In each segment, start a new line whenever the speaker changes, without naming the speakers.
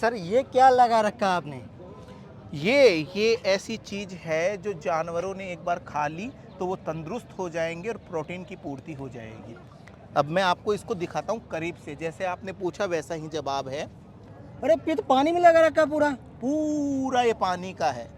Sir ये क्या लगा रखा आपने?
ये ऐसी चीज़ है जो जानवरों ने एक बार खा ली तो वो तंदुरुस्त हो जाएंगे और प्रोटीन की पूर्ति हो जाएगी। अब मैं आपको इसको दिखाता हूँ करीब से, जैसे आपने पूछा वैसा ही जवाब है।
अरे ये तो पानी में लगा रखा पूरा।
पूरा ये पानी का है।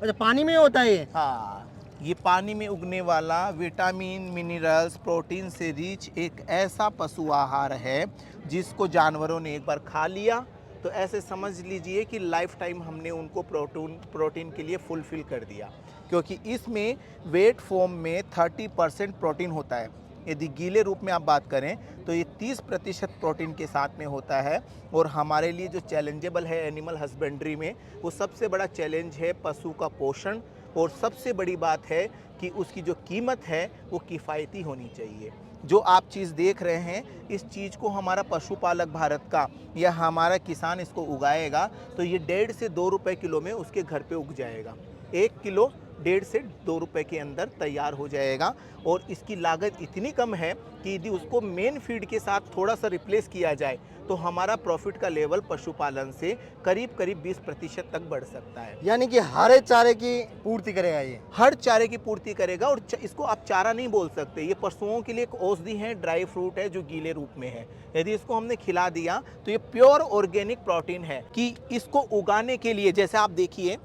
अच्छा पानी में होता है ये?
हाँ, ये पानी में उगने वाला विटामिन, मिनरल्स, प्रोटीन से रिच एक ऐसा पशु आहार है जिसको जानवरों ने एक बार खा लिया तो ऐसे समझ लीजिए कि लाइफ टाइम हमने उनको प्रोटीन के लिए फुलफिल कर दिया, क्योंकि इसमें वेट फॉर्म में 30% प्रोटीन होता है। यदि गीले रूप में आप बात करें तो ये 30% प्रोटीन के साथ में होता है। और हमारे लिए जो चैलेंजेबल है एनिमल हस्बेंड्री में, वो सबसे बड़ा चैलेंज है पशु का पोषण। और सबसे बड़ी बात है कि उसकी जो कीमत है वो किफ़ायती होनी चाहिए। जो आप चीज़ देख रहे हैं, इस चीज़ को हमारा पशुपालक भारत का या हमारा किसान इसको उगाएगा तो ये 1.5 से 2 रुपए किलो में उसके घर पे उग जाएगा। 1 किलो 1.5 से 2 रुपए के अंदर तैयार हो जाएगा। और इसकी लागत इतनी कम है कि यदि उसको मेन फीड के साथ थोड़ा सा रिप्लेस किया जाए तो हमारा प्रॉफिट का लेवल पशुपालन से करीब करीब 20% तक बढ़ सकता है।
यानी कि हरे चारे की पूर्ति करेगा ये?
हर चारे की पूर्ति करेगा। और इसको आप चारा नहीं बोल सकते, ये पशुओं के लिए एक औषधि है, ड्राई फ्रूट है जो गीले रूप में है। यदि इसको हमने खिला दिया तो ये प्योर ऑर्गेनिक प्रोटीन है। कि इसको उगाने के लिए, जैसे आप देखिए,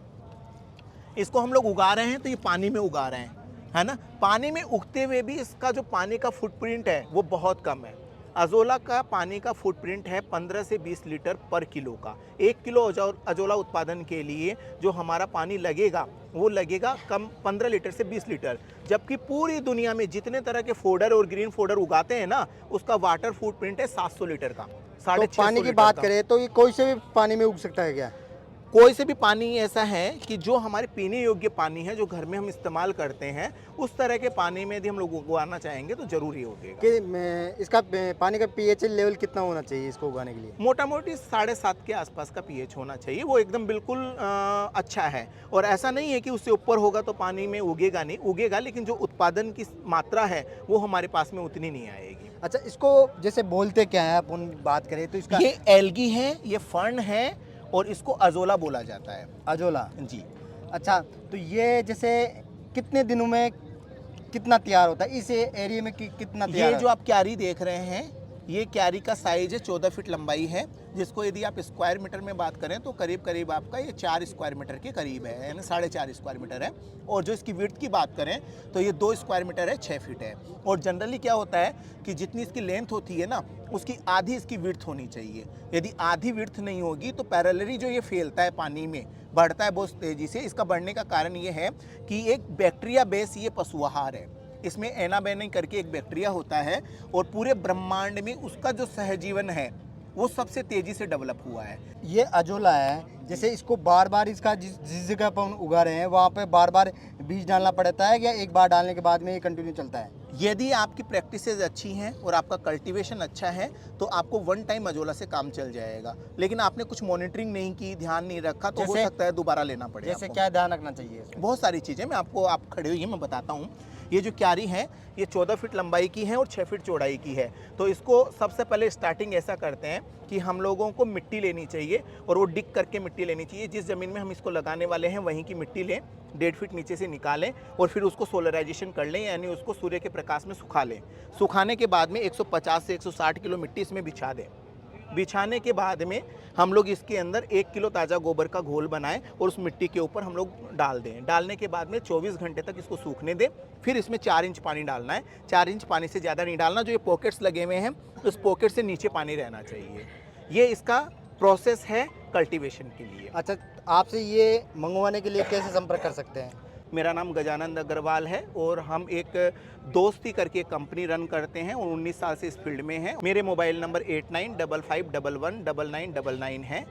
इसको हम लोग उगा रहे हैं तो ये पानी में उगा रहे हैं, है ना। पानी में उगते हुए भी इसका जो पानी का फुटप्रिंट है वो बहुत कम है। अजोला का पानी का फुटप्रिंट है 15 से 20 लीटर पर किलो का। 1 किलो अजोला उत्पादन के लिए जो हमारा पानी लगेगा वो लगेगा कम 15 लीटर से 20 लीटर। जबकि पूरी दुनिया में जितने तरह के फोडर और ग्रीन फोडर उगाते हैं ना, उसका वाटर फुटप्रिंट है 700 लीटर का,
तो
650
पानी की
लीटर
बात
का।
करें तो ये कोई से भी पानी में उग सकता है क्या?
कोई से भी पानी ऐसा है कि जो हमारे पीने योग्य पानी है, जो घर में हम इस्तेमाल करते हैं, उस तरह के पानी में यदि हम लोग उगाना चाहेंगे तो जरूरी होगा।
कि इसका पानी का पीएच लेवल कितना होना चाहिए इसको उगाने के लिए?
मोटा मोटी 7.5 के आसपास का पीएच होना चाहिए। वो एकदम बिल्कुल अच्छा है। और ऐसा नहीं है कि उससे ऊपर होगा तो पानी में उगेगा नहीं, उगेगा, लेकिन जो उत्पादन की मात्रा है वो हमारे पास में उतनी नहीं आएगी।
अच्छा इसको जैसे बोलते क्या है, अपन बात करें तो इसका
ये एल्गी है, ये फर्न है और इसको अजोला बोला जाता है।
अजोला
जी।
अच्छा तो ये जैसे कितने दिनों में कितना तैयार होता है इस एरिया में कितना तैयार?
ये जो आप क्यारी देख रहे हैं, ये क्यारी का साइज है 14 फीट लंबाई है, जिसको यदि आप स्क्वायर मीटर में बात करें तो करीब करीब आपका ये 4 स्क्वायर मीटर के करीब है, यानी 4.5 स्क्वायर मीटर है। और जो इसकी विड्थ की बात करें तो ये 2 स्क्वायर मीटर है, 6 फीट है। और जनरली क्या होता है कि जितनी इसकी लेंथ होती है ना, उसकी आधी इसकी विड्थ होनी चाहिए। यदि आधी विड्थ नहीं होगी तो पैरेलली जो ये फैलता है पानी में, बढ़ता है बहुत तेज़ी से। इसका बढ़ने का कारण ये है कि एक बैक्टीरिया बेस ये पशु आहार है। इसमें एनाबेनी करके एक बैक्टीरिया होता है और पूरे ब्रह्मांड में उसका जो सहजीवन है वो सबसे तेजी से डेवलप हुआ है।
ये अजोला है, जैसे इसको बार बार इसका जिस जगह पर हम उगा रहे हैं वहाँ पे बार बार बीज डालना पड़ता है या एक बार डालने के बाद में ये कंटिन्यू चलता है?
यदि आपकी प्रैक्टिसेस अच्छी हैं और आपका कल्टीवेशन अच्छा है तो आपको वन टाइम अजोला से काम चल जाएगा। लेकिन आपने कुछ मॉनिटरिंग नहीं की, ध्यान नहीं रखा तो हो सकता है दोबारा लेना पड़े।
जैसे क्या ध्यान रखना चाहिए?
बहुत सारी चीज़ें मैं आपको, आप खड़े हुई मैं बताता हूँ। ये जो क्यारी है ये 14 फीट लंबाई की है और 6 फीट चौड़ाई की है। तो इसको सबसे पहले स्टार्टिंग ऐसा करते हैं कि हम लोगों को मिट्टी लेनी चाहिए और वो डिग करके मिट्टी लेनी चाहिए। जिस ज़मीन में हम इसको लगाने वाले हैं वहीं की मिट्टी लें, 1.5 फीट नीचे से निकालें और फिर उसको सोलराइजेशन कर लें, यानी उसको सूर्य के प्रकाश में सुखा लें। सुखाने के बाद में 150 से 160 किलो मिट्टी इसमें बिछा दें। बिछाने के बाद में हम लोग इसके अंदर 1 किलो ताज़ा गोबर का घोल बनाएं और उस मिट्टी के ऊपर हम लोग डाल दें। डालने के बाद में 24 घंटे तक इसको सूखने दें। फिर इसमें 4 इंच पानी डालना है। 4 इंच पानी से ज़्यादा नहीं डालना। जो ये पॉकेट्स लगे हुए हैं उस पॉकेट से नीचे पानी रहना चाहिए। ये इसका प्रोसेस है कल्टीवेशन के लिए।
अच्छा आपसे ये मंगवाने के लिए कैसे संपर्क कर सकते हैं?
मेरा नाम गजानंद अग्रवाल है और हम एक दोस्ती करके कंपनी रन करते हैं और 19 साल से इस फील्ड में हैं। मेरे मोबाइल नंबर 8955119999 है।